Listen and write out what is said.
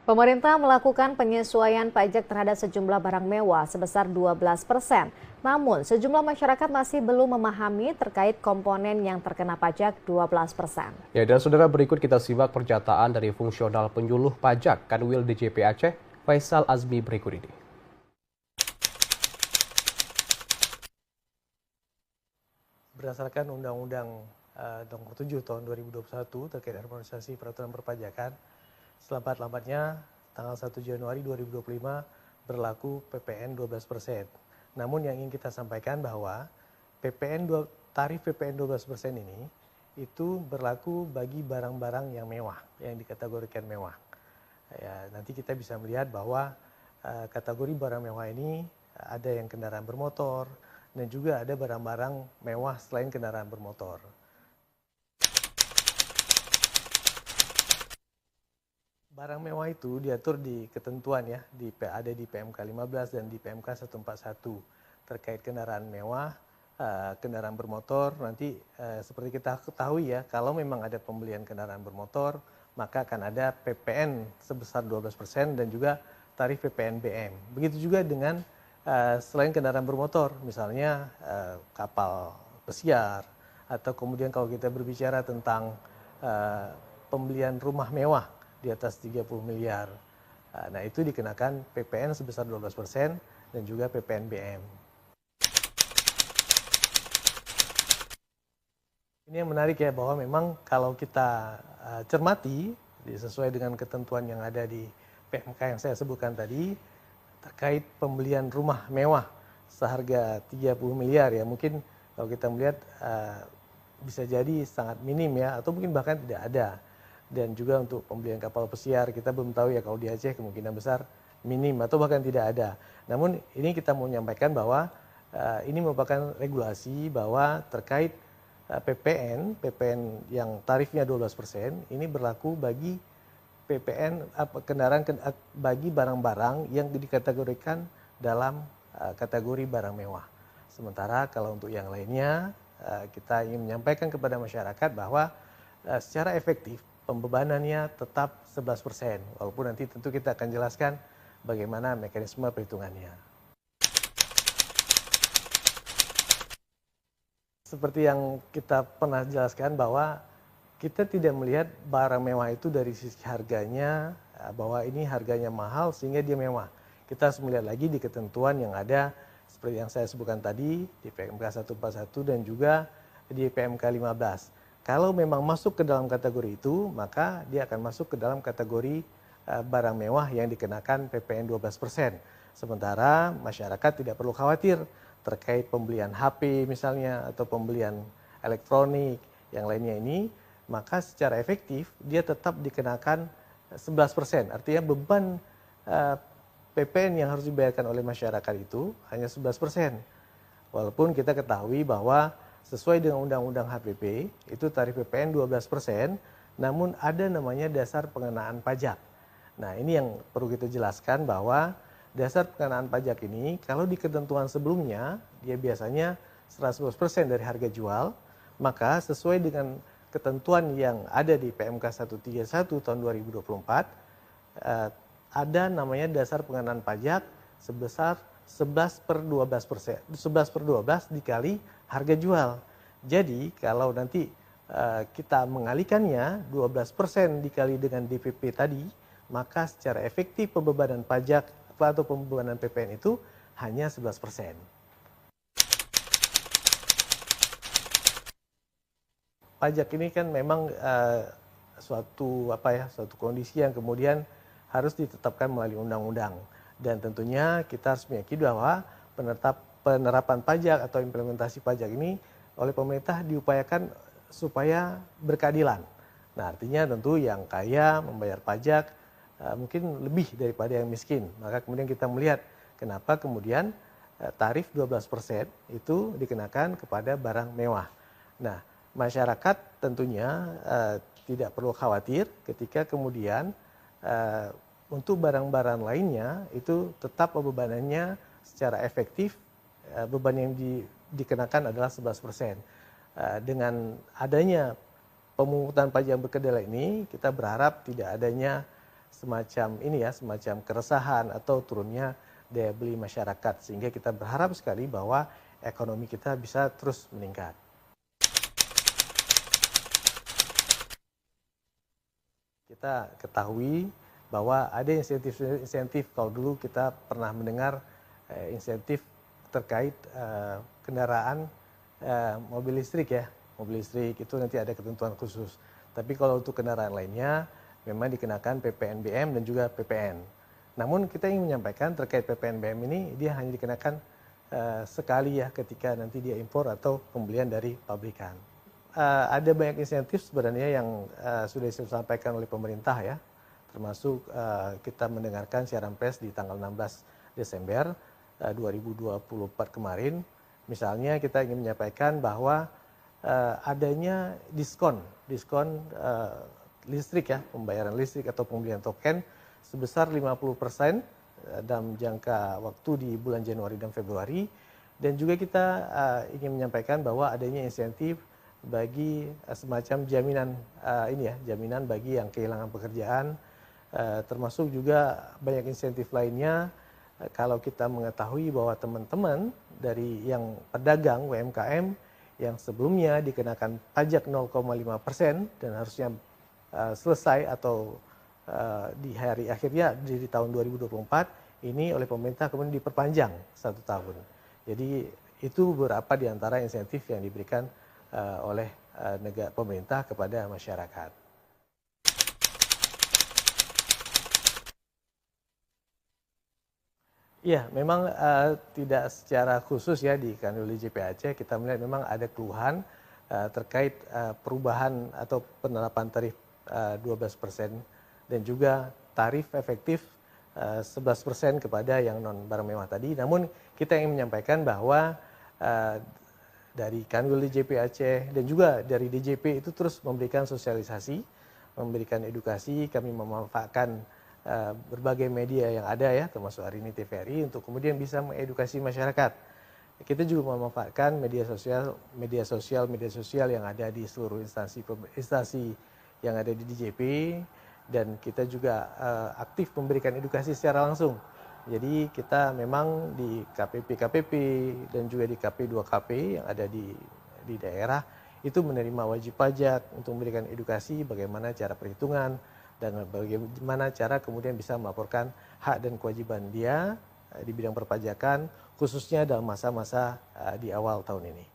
Pemerintah melakukan penyesuaian pajak terhadap sejumlah barang mewah sebesar 12%. Namun, sejumlah masyarakat masih belum memahami terkait komponen yang terkena pajak 12%. Ya, dan saudara, berikut kita simak pernyataan dari fungsional penyuluh pajak Kanwil DJP Aceh, Faisal Azmi berikut ini. Berdasarkan Undang-Undang Nomor 7 Tahun 2021 terkait harmonisasi peraturan perpajakan, selambat-lambatnya tanggal 1 Januari 2025 berlaku PPN 12%. Namun yang ingin kita sampaikan bahwa tarif PPN 12% ini itu berlaku bagi barang-barang yang mewah, yang dikategorikan mewah. Ya, nanti kita bisa melihat bahwa kategori barang mewah ini ada yang kendaraan bermotor, dan juga ada barang-barang mewah selain kendaraan bermotor. Barang mewah itu diatur di ketentuan ya, ada di PMK 15 dan di PMK 141 terkait kendaraan mewah, kendaraan bermotor. Nanti seperti kita ketahui ya, kalau memang ada pembelian kendaraan bermotor, maka akan ada PPN sebesar 12% dan juga tarif PPN BM. Begitu juga dengan selain kendaraan bermotor, misalnya kapal pesiar, atau kemudian kalau kita berbicara tentang pembelian rumah mewah di atas 30 miliar, nah itu dikenakan PPN sebesar 12% dan juga PPN BM. Ini yang menarik ya, bahwa memang kalau kita cermati sesuai dengan ketentuan yang ada di PMK yang saya sebutkan tadi, terkait pembelian rumah mewah seharga 30 miliar ya, mungkin kalau kita melihat bisa jadi sangat minim ya, atau mungkin bahkan tidak ada. Dan juga untuk pembelian kapal pesiar, kita belum tahu ya, kalau di Aceh kemungkinan besar minim atau bahkan tidak ada. Namun ini kita mau menyampaikan bahwa ini merupakan regulasi bahwa terkait PPN yang tarifnya 12% ini berlaku bagi PPN kendaraan bagi barang-barang yang dikategorikan dalam kategori barang mewah. Sementara kalau untuk yang lainnya, kita ingin menyampaikan kepada masyarakat bahwa secara efektif pembebanannya tetap 11%, walaupun nanti tentu kita akan jelaskan bagaimana mekanisme perhitungannya. Seperti yang kita pernah jelaskan bahwa kita tidak melihat barang mewah itu dari sisi harganya, bahwa ini harganya mahal sehingga dia mewah. Kita harus melihat lagi di ketentuan yang ada seperti yang saya sebutkan tadi di PMK 141 dan juga di PMK 15. Kalau memang masuk ke dalam kategori itu, maka dia akan masuk ke dalam kategori barang mewah yang dikenakan PPN 12%. Sementara masyarakat tidak perlu khawatir terkait pembelian HP misalnya, atau pembelian elektronik yang lainnya ini, maka secara efektif dia tetap dikenakan 11%. Artinya beban PPN yang harus dibayarkan oleh masyarakat itu hanya 11%. Walaupun kita ketahui bahwa sesuai dengan Undang-Undang HPP, itu tarif PPN 12%, namun ada namanya dasar pengenaan pajak. Nah, ini yang perlu kita jelaskan, bahwa dasar pengenaan pajak ini, kalau di ketentuan sebelumnya, dia biasanya 100% dari harga jual, maka sesuai dengan ketentuan yang ada di PMK 131 tahun 2024, ada namanya dasar pengenaan pajak sebesar 11/12%, 11/12 dikali harga jual. Jadi kalau nanti kita mengalihkannya 12% dikali dengan DPP tadi, maka secara efektif pembebanan pajak atau pembebanan PPN itu hanya 11%. Pajak ini kan memang suatu kondisi yang kemudian harus ditetapkan melalui undang-undang. Dan tentunya kita harus meyakini bahwa penerapan pajak atau implementasi pajak ini oleh pemerintah diupayakan supaya berkeadilan. Nah, artinya tentu yang kaya membayar pajak mungkin lebih daripada yang miskin. Maka kemudian kita melihat kenapa kemudian tarif 12% itu dikenakan kepada barang mewah. Nah, masyarakat tentunya tidak perlu khawatir ketika kemudian untuk barang-barang lainnya itu tetap pembebanannya secara efektif, beban yang dikenakan adalah 11%. Dengan adanya pemungutan pajak yang berkedara ini, kita berharap tidak adanya semacam ini ya, semacam keresahan atau turunnya daya beli masyarakat, sehingga kita berharap sekali bahwa ekonomi kita bisa terus meningkat. Kita ketahui bahwa ada insentif kalau dulu kita pernah mendengar insentif terkait kendaraan mobil listrik ya. Mobil listrik itu nanti ada ketentuan khusus. Tapi kalau untuk kendaraan lainnya memang dikenakan PPNBM dan juga PPN. Namun kita ingin menyampaikan terkait PPNBM ini dia hanya dikenakan sekali ya ketika nanti dia impor atau pembelian dari pabrikan. Ada banyak insentif sebenarnya yang sudah disampaikan oleh pemerintah ya, termasuk kita mendengarkan siaran pers di tanggal 16 Desember 2024 kemarin. Misalnya kita ingin menyampaikan bahwa adanya diskon listrik ya, pembayaran listrik atau pembelian token sebesar 50% dalam jangka waktu di bulan Januari dan Februari. Dan juga kita ingin menyampaikan bahwa adanya insentif bagi semacam jaminan jaminan bagi yang kehilangan pekerjaan, termasuk juga banyak insentif lainnya. Kalau kita mengetahui bahwa teman-teman dari yang pedagang UMKM yang sebelumnya dikenakan pajak 0,5% dan harusnya selesai atau di hari akhirnya di tahun 2024 ini oleh pemerintah kemudian diperpanjang 1 tahun. Jadi itu beberapa di antara insentif yang diberikan oleh pemerintah kepada masyarakat. Iya, memang tidak secara khusus ya di Kanwil DJP Aceh kita melihat memang ada keluhan terkait perubahan atau penerapan tarif 12% dan juga tarif efektif 11% kepada yang non barang mewah tadi. Namun kita ingin menyampaikan bahwa dari Kanwil DJP Aceh dan juga dari DJP itu terus memberikan sosialisasi, memberikan edukasi, kami memanfaatkan berbagai media yang ada ya, termasuk hari ini TVRI untuk kemudian bisa mengedukasi masyarakat. Kita juga memanfaatkan media sosial yang ada di seluruh instansi yang ada di DJP, dan kita juga aktif memberikan edukasi secara langsung. Jadi kita memang di KPP dan juga di KP2KP yang ada di daerah itu menerima wajib pajak untuk memberikan edukasi bagaimana cara perhitungan dan bagaimana cara kemudian bisa melaporkan hak dan kewajiban dia di bidang perpajakan khususnya dalam masa-masa di awal tahun ini.